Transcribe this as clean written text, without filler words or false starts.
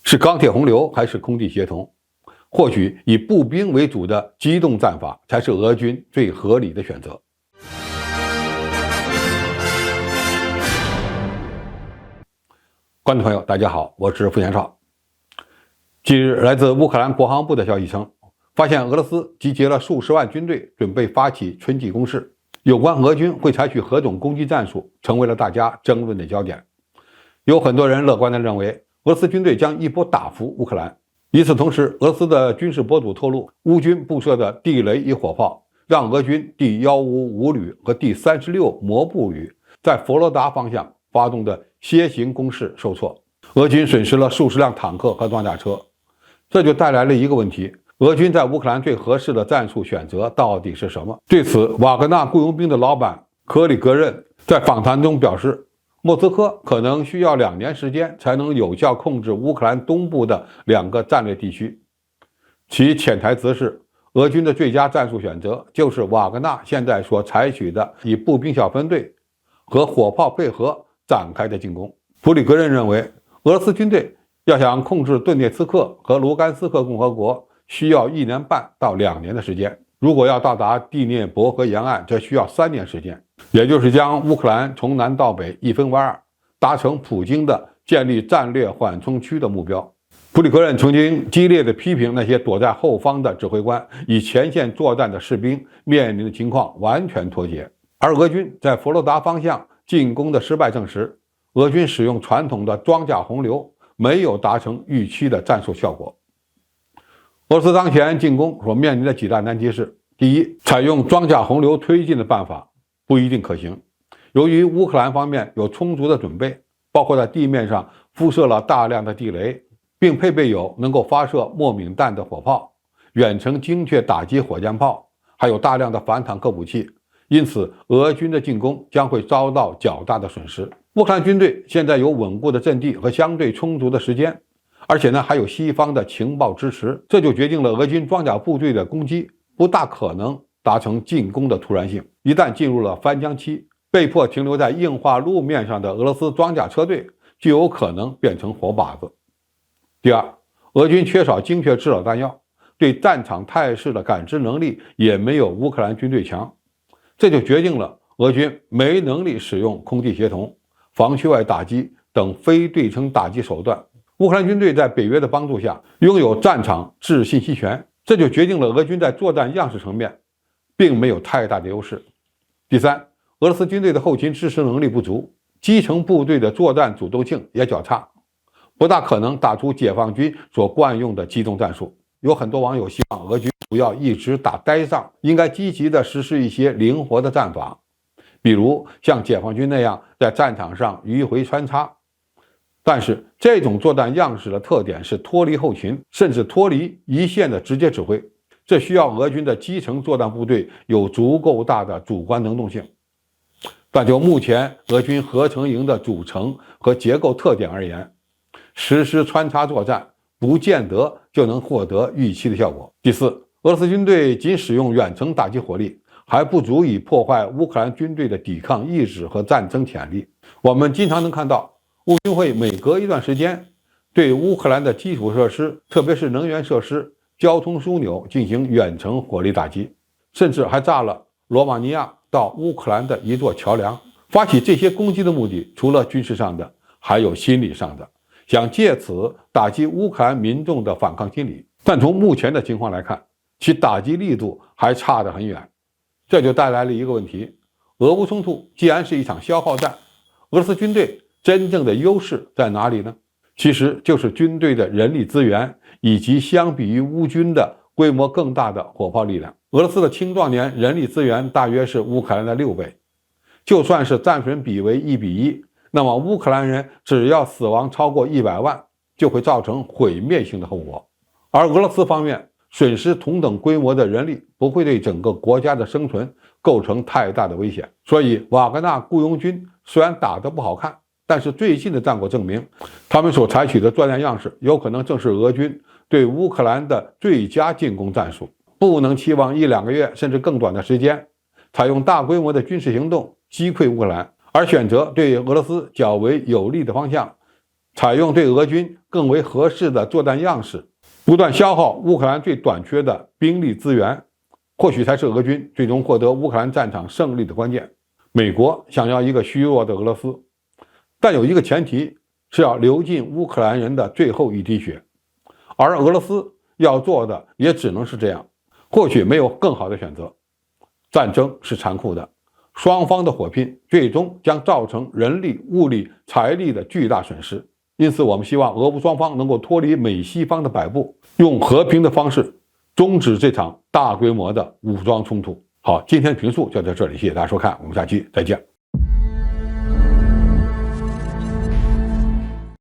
是钢铁洪流还是空地协同？或许以步兵为主的机动战法才是俄军最合理的选择。观众朋友，大家好，我是付贤少。近日，来自乌克兰国防部的消息称，发现俄罗斯集结了数十万军队，准备发起春季攻势。有关俄军会采取何种攻击战术，成为了大家争论的焦点。有很多人乐观地认为，俄罗斯军队将一波打服乌克兰。与此同时，俄罗斯的军事博主透露，乌军布设的地雷与火炮，让俄军第155旅和第36摩步旅在佛罗达方向发动的楔形攻势受挫，俄军损失了数十辆坦克和装甲车。这就带来了一个问题：俄军在乌克兰最合适的战术选择到底是什么？对此，瓦格纳雇佣兵的老板科里格任在访谈中表示，莫斯科可能需要2年时间才能有效控制乌克兰东部的2个战略地区。其潜台词是，俄军的最佳战术选择就是瓦格纳现在所采取的以步兵小分队和火炮配合展开的进攻。普里格任认为，俄罗斯军队要想控制顿涅茨克和卢甘斯克共和国，需要1年半到2年的时间；如果要到达第聂伯河沿岸，则需要3年时间。也就是将乌克兰从南到北一分为二，达成普京的建立战略缓冲区的目标。普里格任曾经激烈地批评那些躲在后方的指挥官与前线作战的士兵面临的情况完全脱节。而俄军在佛罗达方向进攻的失败证实，俄军使用传统的装甲洪流没有达成预期的战术效果。俄罗斯当前进攻所面临的几大难题是：第一，采用装甲洪流推进的办法不一定可行。由于乌克兰方面有充足的准备，包括在地面上铺设了大量的地雷，并配备有能够发射末敏弹的火炮、远程精确打击火箭炮，还有大量的反坦克武器，因此俄军的进攻将会遭到较大的损失。乌克兰军队现在有稳固的阵地和相对充足的时间，而且还有西方的情报支持，这就决定了俄军装甲部队的攻击不大可能达成进攻的突然性。一旦进入了翻江期，被迫停留在硬化路面上的俄罗斯装甲车队就有可能变成活靶子。第二，俄军缺少精确制导弹药，对战场态势的感知能力也没有乌克兰军队强，这就决定了俄军没能力使用空地协同、防区外打击等非对称打击手段。乌克兰军队在北约的帮助下拥有战场制信息权，这就决定了俄军在作战样式层面并没有太大的优势。第三，俄罗斯军队的后勤支持能力不足，基层部队的作战主动性也较差，不大可能打出解放军所惯用的机动战术。有很多网友希望俄军不要一直打呆仗，应该积极地实施一些灵活的战法，比如像解放军那样在战场上迂回穿插。但是这种作战样式的特点是脱离后勤，甚至脱离一线的直接指挥，这需要俄军的基层作战部队有足够大的主观能动性。但就目前俄军合成营的组成和结构特点而言，实施穿插作战不见得就能获得预期的效果。第四，俄罗斯军队仅使用远程打击火力还不足以破坏乌克兰军队的抵抗意志和战争潜力。我们经常能看到乌军会每隔一段时间对乌克兰的基础设施，特别是能源设施、交通枢纽进行远程火力打击，甚至还炸了罗马尼亚到乌克兰的一座桥梁。发起这些攻击的目的，除了军事上的，还有心理上的，想借此打击乌克兰民众的反抗心理。但从目前的情况来看，其打击力度还差得很远。这就带来了一个问题：俄乌冲突既然是一场消耗战，俄罗斯军队真正的优势在哪里呢？其实就是军队的人力资源，以及相比于乌军的规模更大的火炮力量。俄罗斯的青壮年人力资源大约是乌克兰的6倍，就算是战损比为1:1，那么乌克兰人只要死亡超过100万，就会造成毁灭性的后果。而俄罗斯方面损失同等规模的人力，不会对整个国家的生存构成太大的危险。所以瓦格纳雇佣军虽然打得不好看，但是最近的战果证明，他们所采取的作战样式有可能正是俄军对乌克兰的最佳进攻战术。不能期望1-2个月甚至更短的时间采用大规模的军事行动击溃乌克兰，而选择对俄罗斯较为有利的方向，采用对俄军更为合适的作战样式，不断消耗乌克兰最短缺的兵力资源，或许才是俄军最终获得乌克兰战场胜利的关键。美国想要一个虚弱的俄罗斯，但有一个前提是要流尽乌克兰人的最后一滴血，而俄罗斯要做的也只能是这样，或许没有更好的选择。战争是残酷的，双方的火拼最终将造成人力、物力、财力的巨大损失。因此，我们希望俄乌双方能够脱离美西方的摆布，用和平的方式终止这场大规模的武装冲突。好，今天的评述就到这里，谢谢大家收看，我们下期再见。